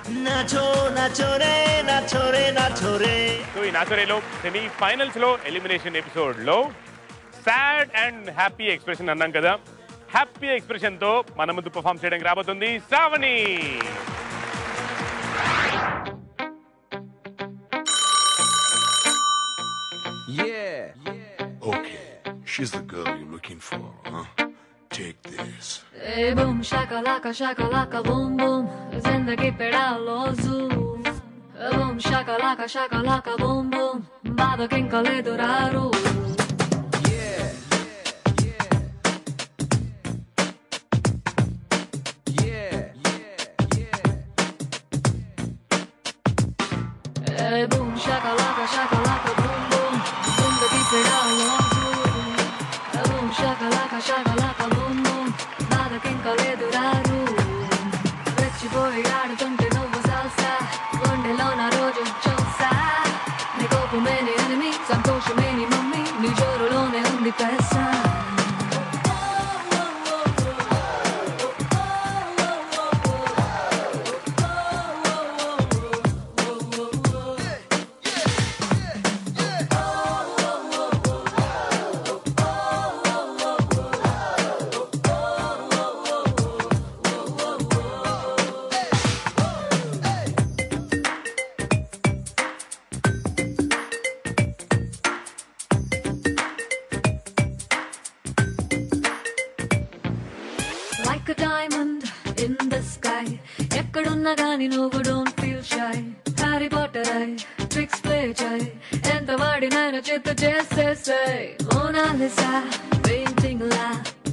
So ఈ నాచోరేలో semi finals లో elimination episode లో సాడ్ అండ్ హ్యాపీ ఎక్స్ప్రెషన్ అన్నాం కదా. హ్యాపీ ఎక్స్ప్రెషన్ తో మన ముందు పర్ఫామ్ చేయడానికి రాబోతుంది Shravani. Okay, she's the girl you're looking for, huh? Take this. Hey boom shakalaka boom boom, zindagi pe dalo zoom. Boom shakalaka boom boom, bado kinka ledu raru. Hey boom shakalaka boom boom, zindagi pe dalo zoom. Boom shakalaka boom boom, bado kinka ledu raru. రెచ్చిపోయి ఆడుతుంటే నువ్వు salsa, గుండెలో నా రోజు చూసా. నీ కోపమే నీ ఎనిమి, సంతోషమే నీ మమ్మీ, నీ జోరులోనే ఉంది పెసా. Like a diamond in the sky, ఎక్కడున్నా గాని నువ్వు don't feel shy. Harry Potter అయి tricks play చేయి, ఎంత వాడినైనా చేత చేసేసాయి. మోనాలిసా పెయింటింగ్ లా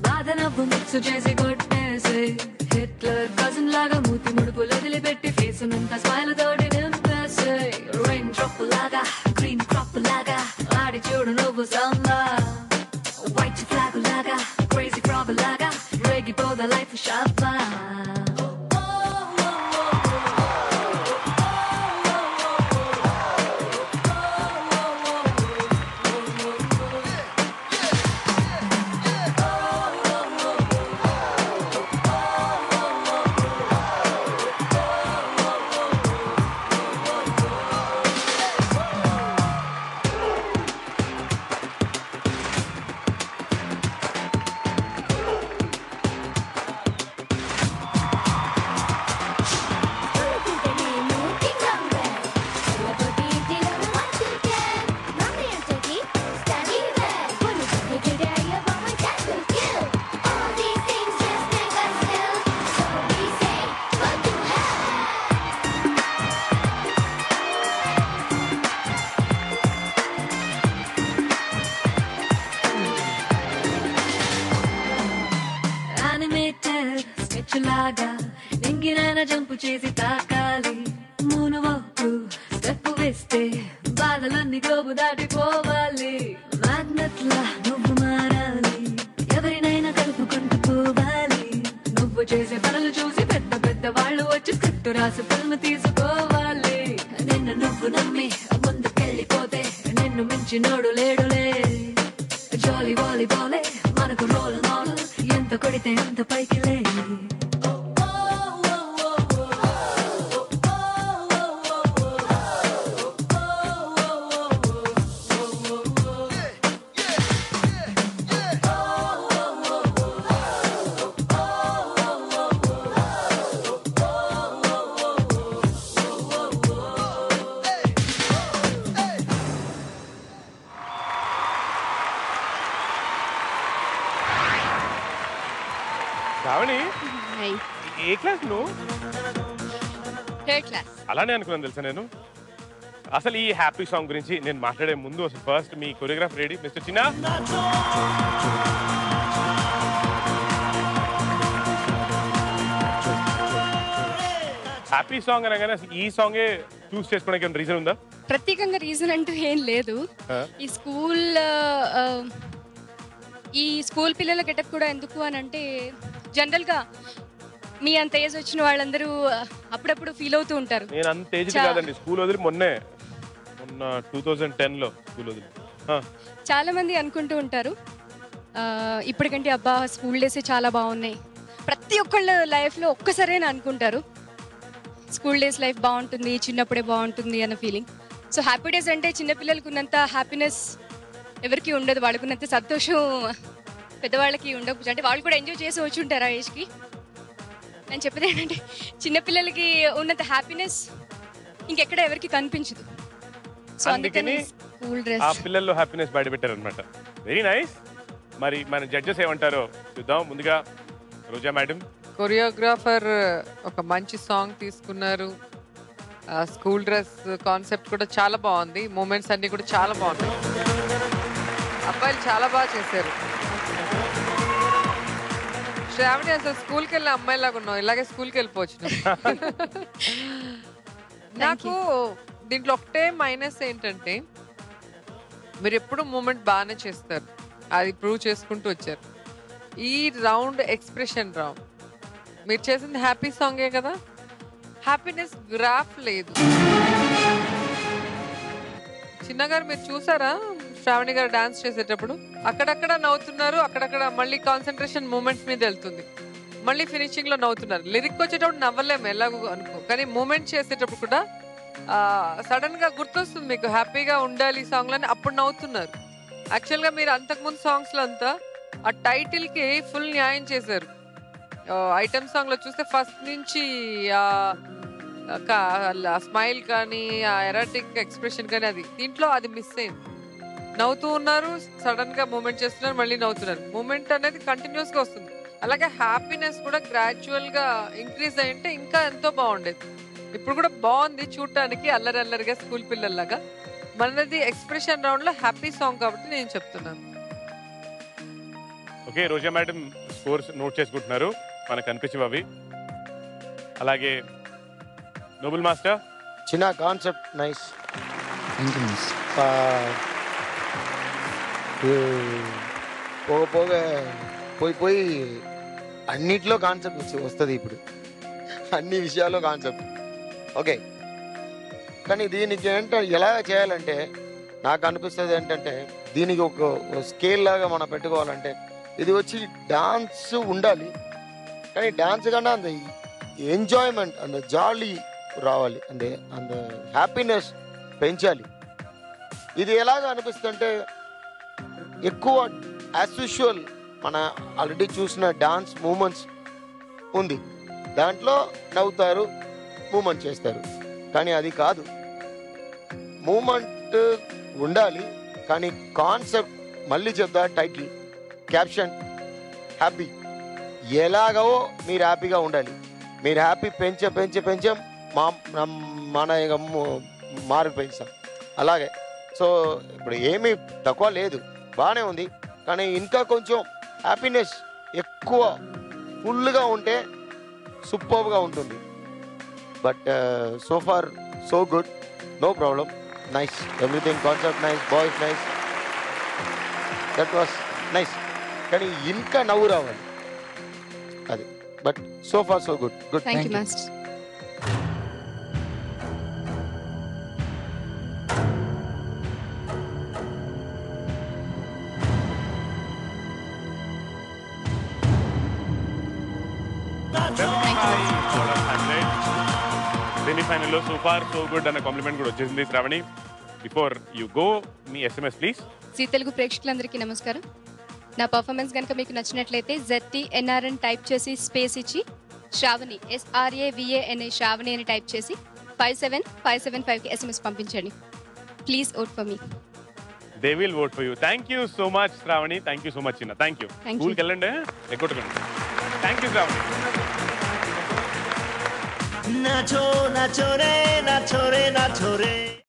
బాధ నవ్వు మిక్స్ చేసి కొట్టేసాయి. హిట్లర్ కజిన్ లాగా మూతి ముడుపులు వదిలిపెట్టి ఫేస్ అంతా స్మైల్ తోటి నింపేసాయి. రెయిన్ డ్రాప్ లాగా గ్రీన్ క్రాప్ లాగా ఆడి చూడు నువ్వు సంబా. వైట్ ఫ్లాగ్ లాగా క్రేజీ ఫ్రాగ్ లాగా రేగిపోదా లైఫ్ షాపా. లాగా ఇంగినైనా జంపు చేసి తాకాలి. మూనవకు స్టెప్ వేస్తే బాధలన్నీ గోబు దాటిపోవాలి. మ్యాగ్నెట్ లా నువ్వు మారాలి, ఎవరినైనా కలుపుకుంటూ పోవాలి. నువ్వు చేసే పనులు చూసి పెద్ద పెద్ద వాళ్ళు వచ్చి స్క్రిప్ట్ రాసి ఫిల్మ్ తీసుకోవాలి. నిన్ను నువ్వు నమ్మి ముందుకెళ్ళిపోతే నిన్ను మించి నోడు లేడులే. జాలీ వాలీబాలే మనకు రోల్ మోడల్, ఎంత కొడితే అంత పైకి లే. శ్రావణి, ఏ క్లాస్ నువ్వు? Third class. అలానే అనుకున్నాను తెలుసా నేను. అసలు ఈ హ్యాపీ సాంగ్ గురించి నేను మాట్లాడే ముందు అసలు ఫస్ట్ మీ కొరియోగ్రాఫ్ రెడీ మిస్టర్ చిన్నా. హ్యాపీ సాంగ్ అనగానే అసలు ఈ సాంగే చూస్ చేసుకోవడానికి ఏమైనా రీజన్ ఉందా? ప్రత్యేకంగా రీజన్ అంటూ ఏం లేదు. ఈ స్కూల్ పిల్లల గెటప్ కూడా ఎందుకు అని అంటే, జనరల్గా మీ అంత ఏజ్ వచ్చిన వాళ్ళందరూ అప్పుడప్పుడు ఫీల్ అవుతూ ఉంటారు. నేను అంత ఏజ్ కాదండి, స్కూల్ వదిలి మొన్న 2010లో స్కూల్ వదిలి. చాలా మంది అనుకుంటూ ఉంటారు ఇప్పటికంటే అబ్బా స్కూల్ డేసే చాలా బాగున్నాయి, ప్రతి ఒక్కళ్ళ లైఫ్లో ఒక్కసారైనా అనుకుంటారు. స్కూల్ డేస్ లైఫ్ బాగుంటుంది, చిన్నప్పుడే బాగుంటుంది అన్న ఫీలింగ్. సో హ్యాపీ డేస్ అంటే చిన్నపిల్లలకు ఉన్నంత హ్యాపీనెస్ ఎవరికి ఉండదు, వాళ్ళకున్నంత సంతోషం పెద్దవాళ్ళకి ఉండకపోవచ్చు. అంటే వాళ్ళు కూడా ఎంజాయ్ చేసి వచ్చి ఉంటారు ఆ ఏజ్కి. నేను చెప్పేది ఏంటంటే చిన్నపిల్లలకి ఉన్నంత హ్యాపీనెస్ ఇంకెక్కడ ఎవరికి కనిపించదు. సో అందుకని స్కూల్ ఆ డ్రెస్ పిల్లల్లో హ్యాపీనెస్ బయటపెట్టారు అనమాట. Very nice. మరి మన జడ్జెస్ ఏమంటారో చూద్దాం. ముందుగా రోజా మేడం. కొరియోగ్రాఫర్ ఒక మంచి సాంగ్ తీసుకున్నారు. స్కూల్ డ్రెస్ కాన్సెప్ట్ కూడా చాలా బాగుంది. మూమెంట్స్ అన్ని కూడా చాలా బాగున్నాయి. అబ్బాయిలు చాలా బాగా చేశారు. శ్రావణి అసలు స్కూల్కి వెళ్ళిన అమ్మాయిలాగా ఉన్నావు, ఇలాగే స్కూల్కి వెళ్ళిపోవచ్చు నువ్వు. నాకు దీంట్లో ఒకటే మైనస్ ఏంటంటే మీరు ఎప్పుడు మూమెంట్ బాగానే చేస్తారు, అది ప్రూవ్ చేసుకుంటూ వచ్చారు. ఈ రౌండ్ ఎక్స్ప్రెషన్ రౌండ్ మీరు చేసింది హ్యాపీ సాంగే కదా, హ్యాపీనెస్ గ్రాఫ్ లేదు. చిన్నగారు మీరు చూసారా శ్రావణి గారు డాన్స్ చేసేటప్పుడు? అక్కడక్కడ నవ్వుతున్నారు, అక్కడక్కడ మళ్ళీ కాన్సన్ట్రేషన్ మూమెంట్స్ మీద వెళ్తుంది, మళ్ళీ ఫినిషింగ్ లో నవ్వుతున్నారు. లిరిక్ వచ్చేటప్పుడు నవ్వలేము ఎలాగో అనుకో, కానీ మూమెంట్ చేసేటప్పుడు కూడా సడన్ గా గుర్తొస్తుంది మీకు హ్యాపీగా ఉండాలి ఈ సాంగ్ అని, అప్పుడు నవ్వుతున్నారు. యాక్చువల్ గా మీరు అంతకుముందు సాంగ్స్ లో అంతా ఆ టైటిల్ కి ఫుల్ న్యాయం చేశారు. ఐటమ్ సాంగ్ లో చూస్తే ఫస్ట్ నుంచి స్మైల్ కానీ ఆ ఎరాటిక్ ఎక్స్ప్రెషన్ కానీ అది దీంట్లో అది మిస్ అయింది. నవ్వుతూ ఉన్నారు, సడన్ గా మూమెంట్ చేస్తున్నారు, మళ్ళీ నవ్వుతున్నారు. మూమెంట్ అనేది కంటిన్యూస్ గా వస్తుంది. అలాగే హ్యాపీనెస్ కూడా గ్రాడ్యువల్ గా ఇంక్రీజ్ అయ్యింటే ఇంకా ఎంతో బాగుండేది. ఇప్పుడు కూడా బాగుంది చూడటానికి, అల్లరి అల్లరిగా స్కూల్ పిల్లల్లాగా. మనది ఎక్స్ప్రెషన్ రౌండ్ లో హ్యాపీ సాంగ్ కాబట్టి నేను చెప్తున్నాను. ఓకే, రోజా మేడం స్కోర్స్ నోట్ చేసుకుంటున్నారు, మనకు కనిపించవు అవి. అలాగే నోబుల్ మాస్టర్. చిన్న కాన్సెప్ట్ నైస్. పోగా పోయి అన్నిట్లో కాన్సెప్ట్ వస్తుంది ఇప్పుడు, అన్ని విషయాల్లో కాన్సెప్ట్. ఓకే, కానీ దీనికి ఎలా చేయాలంటే నాకు అనిపిస్తుంది ఏంటంటే దీనికి ఒక స్కేల్ లాగా మనం పెట్టుకోవాలంటే ఇది వచ్చి డాన్స్ ఉండాలి, కానీ డాన్స్ కన్నా అంత ఎంజాయ్మెంట్ అంత జాలీ రావాలి, అంటే అంత హ్యాపీనెస్ పెంచాలి. ఇది ఎలాగ అనిపిస్తుందంటే ఎక్కువ యాజ్ యూజువల్ మన ఆల్రెడీ చూసిన డాన్స్ మూమెంట్స్ ఉంది, దాంట్లో నవ్వుతారు, మూమెంట్ చేస్తారు. కానీ అది కాదు, మూమెంట్ ఉండాలి కానీ కాన్సెప్ట్ మళ్ళీ చెప్తా, టైటిల్ క్యాప్షన్ హ్యాపీ. ఎలాగో మీరు హ్యాపీగా ఉండాలి, మీరు హ్యాపీ పెంచం మన మార్పు పెంచాం అలాగే. సో ఇప్పుడు ఏమీ తక్కువ లేదు, బాగానే ఉంది, కానీ ఇంకా కొంచెం హ్యాపీనెస్ ఎక్కువ ఫుల్గా ఉంటే సూపర్గా ఉంటుంది. But so far so good, no problem, nice, everything, concept nice, boys nice, that was nice. కానీ ఇంకా నవ్వు రావాలి అది. But so far so good. Good, thank you master. సెమీఫైనల్లో సో ఫార్ సో గుడ్ అన్న కాంప్లిమెంట్ కూడా వచ్చేసింది. శ్రావణి, బిఫోర్ యూ గో మీ ఎస్ఎంఎస్ ప్లీజ్. జీ తెలుగు ప్రేక్షకులందరికీ నమస్కారం. నా పర్ఫార్మెన్స్ కనుక మీకు నచ్చినట్లయితే ZTNRN టైప్ చేసి స్పేస్ ఇచ్చి శ్రావణి SRAVANI శ్రావణి అని టైప్ చేసి 57575కి SMS పంపించండి. Please vote for me. They will vote for you. Thank you so much Shravani, thank you so much చిన్న. Thank you. స్కూల్కి వెళ్ళండి, ఎగ్గొట్టుకోండి. Thank you Shravani. nacho re nacho re